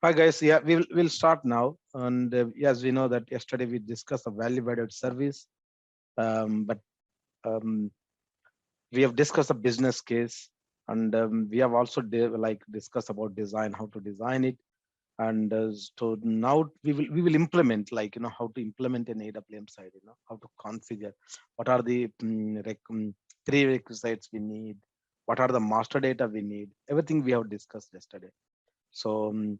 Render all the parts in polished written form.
Hi guys, yeah, we'll start now. And as we know that yesterday we discussed a value-added service, but um, we have discussed a business case, and we have also discussed about design, how to design it, and so now we will implement, like, how to implement an AWM side, how to configure, what are the prerequisites we need, what are the master data we need, everything we have discussed yesterday. So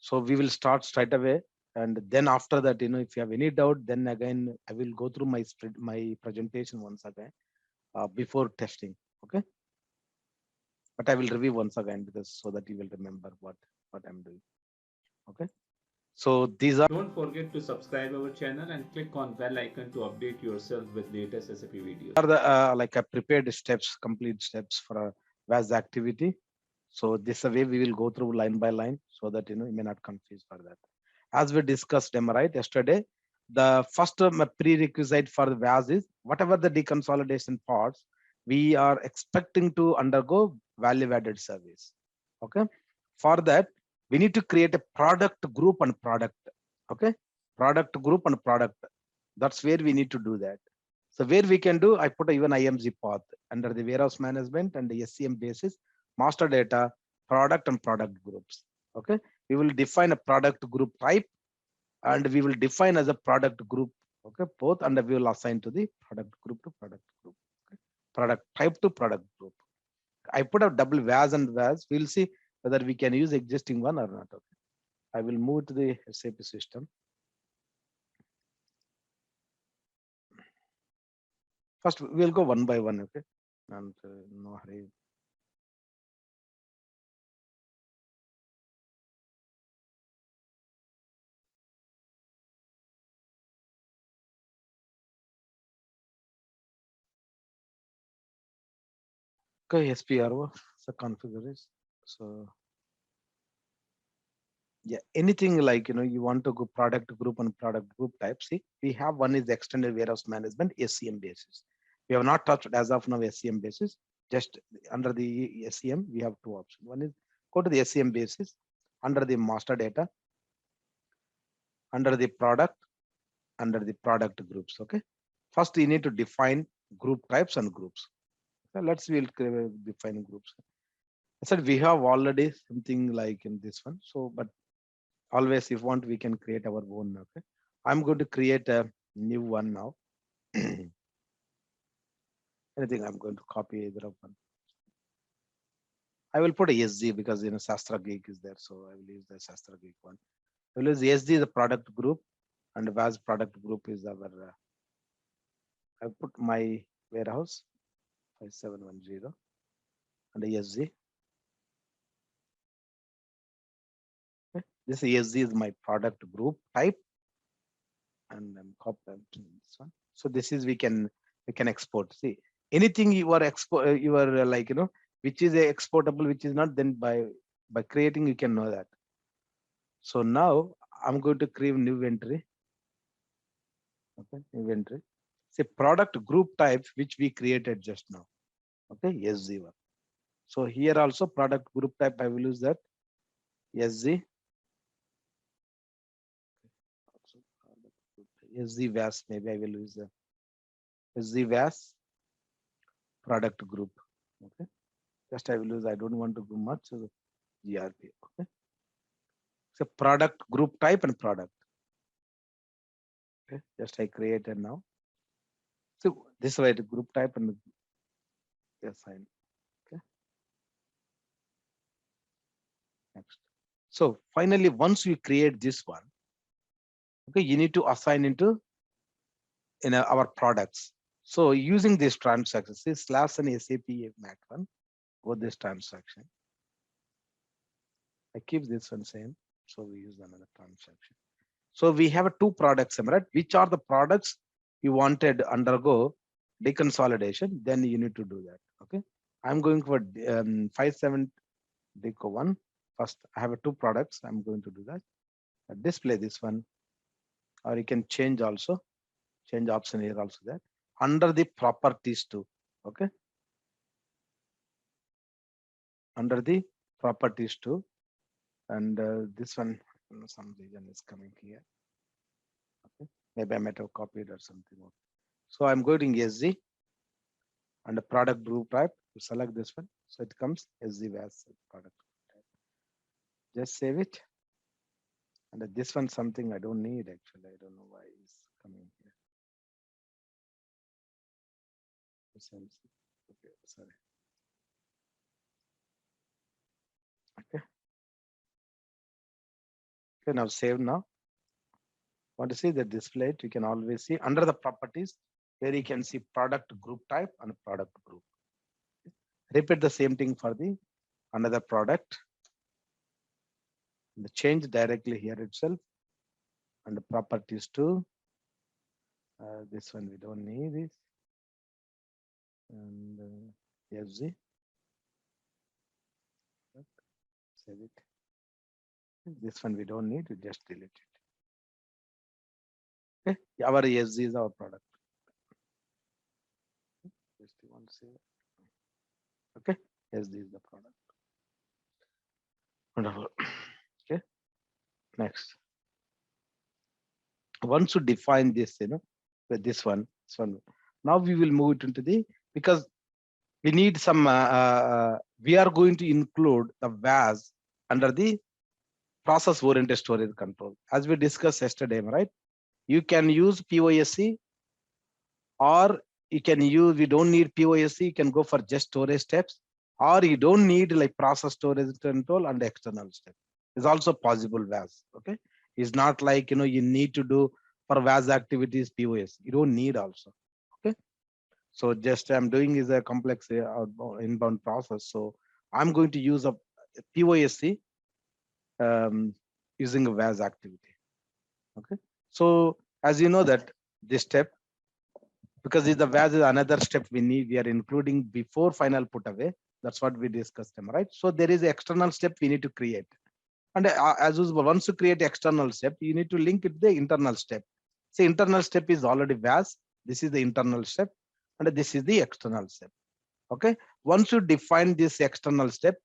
so we will start straight away, and then after that, if you have any doubt, then again I will go through my presentation once again before testing. Okay, but I will review once again, because so that you will remember what I'm doing. Okay, so these Don't forget to subscribe our channel and click on bell icon to update yourself with latest SAP videos. are the like a prepared steps, complete steps for a VAS activity. So this way we will go through line by line, so that you may not confuse for that. As we discussed them right yesterday, the first prerequisite for the VAS is whatever the deconsolidation parts we are expecting to undergo value-added service. Okay, for that we need to create a product group and product. Okay, product group and product. That's where we need to do that. So where we can do, I put even IMG path under the warehouse management and the SCM basis, master data, product and product groups. Okay, we will define a product group type, and we will define as a product group. Okay, both, and we will assign to the product group to product group. Okay? Product type to product group. I put a double VAS and VAS. We'll see whether we can use existing one or not. Okay, I will move to the SAP system. First, we'll go one by one. Okay, and no hurry. Okay, SPRO, so configures. So yeah, anything like, you want to go product group and product group type. See, we have one is extended warehouse management, SCM basis. We have not touched as of now SCM basis. Just under the SCM, we have two options. One is go to the SCM basis under the master data, under the product, under the product groups. Okay. First, you need to define group types and groups. So we'll define groups. I said we have already something like in this one. So, but always if want, we can create our own. Okay, I'm going to create a new one now. Anything, I'm going to copy either of one. I will put a SG because Sastrageek is there, so I will use the Sastrageek one. I will use SG the product group, and VAS product group is our I put my warehouse 5710 and the SG. Okay. This SG is my product group type, and I'm copying this one. So this is we can export. See, anything you are you are like, which is exportable, which is not, then by creating you can know that. So now I'm going to create new entry. Okay, new entry. Say product group type which we created just now. Okay, SZ1. So here also product group type I will use that SZ. SZ VAS, maybe I will use the SZ VAS product group. Okay, just I will use, I don't want to do much, so GRP. Okay, so product group type and product. Okay, just I created now. So this way the group type and assign. Okay, next. So finally, once we create this one, okay, you need to assign into our products. So using this transaction, say slash and SAP Mac one, go this transaction. I keep this one same. So we use another transaction. So we have two products, right? Which are the products you wanted to undergo deconsolidation? Then you need to do that. Okay. I'm going for 57 deco one. First, I have two products. I'm going to do that. Display this one, or you can change also. Change option here also that under the properties too. Okay. Under the properties too, And this one, some reason is coming here. Okay. Maybe I might have copied or something. So I'm going to SZ and the product group type. You select this one. So it comes SZ as product type. Just save it. And this one something I don't need actually. I don't know why it's coming here. Okay, sorry. Okay. Okay, now save now. Want to see the display? You can always see under the properties where you can see product group type and product group. Repeat the same thing for the another product. The change directly here itself and the properties too. This one we don't need this. And FZ. Save it. This one we don't need, we just delete it. Okay, our FZ is our product. Just you want to see it. Okay, FZ is the product. Wonderful. Okay, next. Once you define this, with this one. Now we will move it into the, because we need some, we are going to include the VAS under the process oriented storage control. As we discussed yesterday, right? You can use POSC or you can use, we don't need POSC, you can go for just storage steps, or you don't need like process storage control and external step. It's also possible VAS, okay? It's not like, you need to do for VAS activities POS. You don't need also, okay? So just I'm doing is a complex inbound process. So I'm going to use a POSC using a VAS activity, okay? So as you know that this step, because the VAS is another step we are including before final put away. That's what we discussed, right? So there is an external step we need to create. And as usual, once you create external step, you need to link it to the internal step. So internal step is already VAS. This is the internal step, and this is the external step. Okay. Once you define this external step,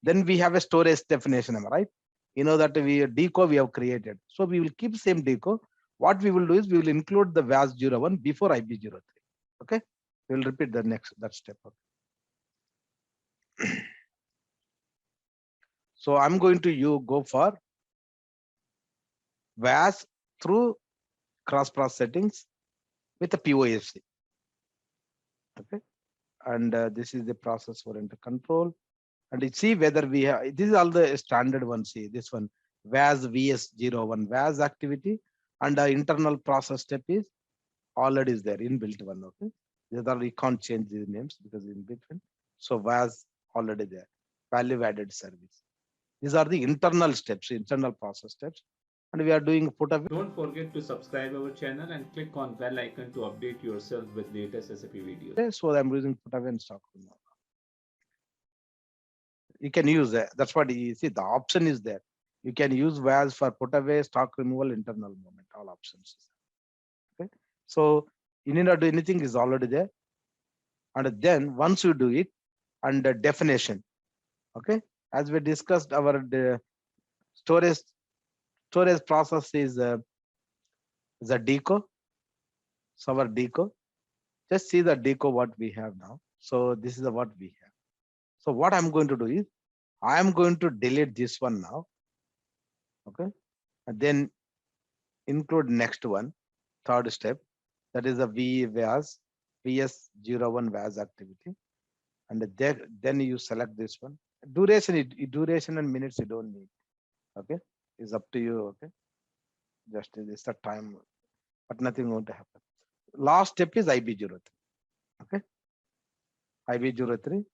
then we have a storage definition, right? You know that deco we have created. So we will keep same deco. What we will do is we will include the VAS 01 before IB03. Okay. We will repeat the next that step. Okay. So I'm going to go for VAS through cross-process settings with the POSC. Okay. And this is the process oriented control. And you see whether we have, this is all the standard one. See this one, VAS VS01 VAS activity, and the internal process step is already is there, inbuilt one. Okay. These are, we can't change these names because in between. So VAS already there, value added service. These are the internal steps, internal process steps. And we are doing put away. Don't forget to subscribe our channel and click on bell icon to update yourself with latest SAP videos. Okay, so I'm using put away and stock. You can use that. That's what you see. The option is there. You can use VAS for put away, stock removal, internal movement, all options. Okay. So you need not do anything, is already there. And then once you do it, and the definition. Okay. As we discussed, our storage process is a deco. So our deco, just see the deco what we have now. So this is what we have. So what I'm going to do is I am going to delete this one now. Okay. And then include next one, third step. That is a VAS, VS01 VAS activity. And then you select this one. Duration and minutes you don't need. Okay. It's up to you. Okay. Just this the time, but nothing going to happen. Last step is IB03. Okay. IB03.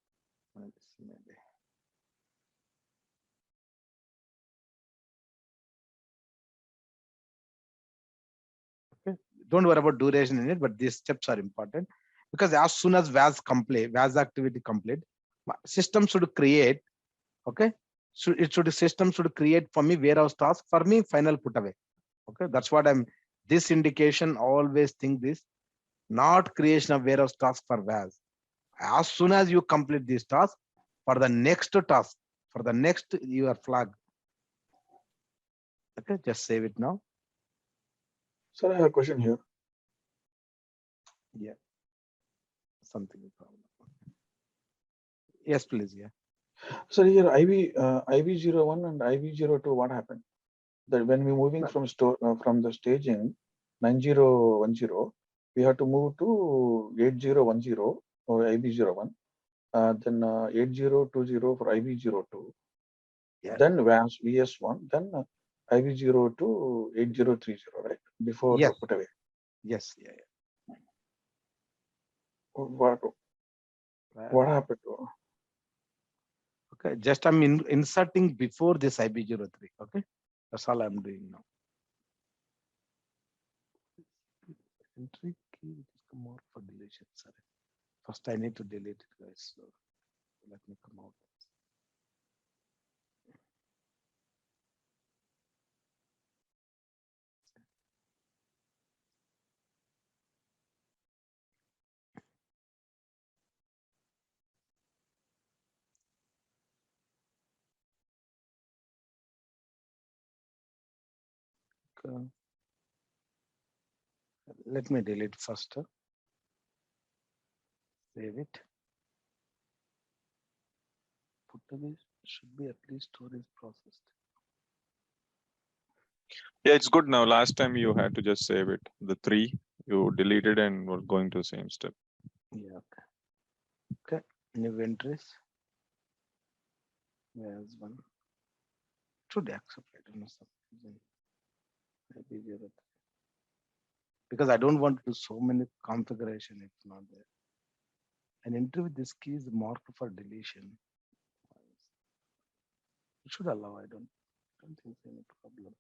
Okay. Don't worry about duration in it, but these steps are important because as soon as VAS activity complete, system should create. Okay. So system should create for me warehouse task, for me final put away. Okay. That's what this indication always think this, not creation of warehouse task for VAS. As soon as you complete this task, for the next task, for the next your flag, Okay, just save it now. Sir, I have a question here. Yeah, something problem. Yes, please. Yeah. Sir, here IV01 and IV02, what happened? That when we moving No, from from the staging 9010, we have to move to 8010 or IV01, then 8020 for IV02, yeah. then VS1, then IV02 8030, right? Yes. Before put away. Yes. Yeah. What Yeah. what happened? Okay. Just I'm inserting before this IB03. Okay. That's all I'm doing now. Entry key, which is come out for deletion. Sorry. First, I need to delete it, guys. So let me come out. Okay. Let me delete first. Save it. Put away should be at least storage processed. Yeah, it's good now. Last time you had to just save it. The 3 you deleted and were going to the same step. Yeah. Okay. Okay. New entries. There's one. Should accept. I don't know some reason. Maybe the other. Because I don't want to do so many configuration. It's not there. An entry with this key is marked for deletion. It should allow. I don't think there's any problem.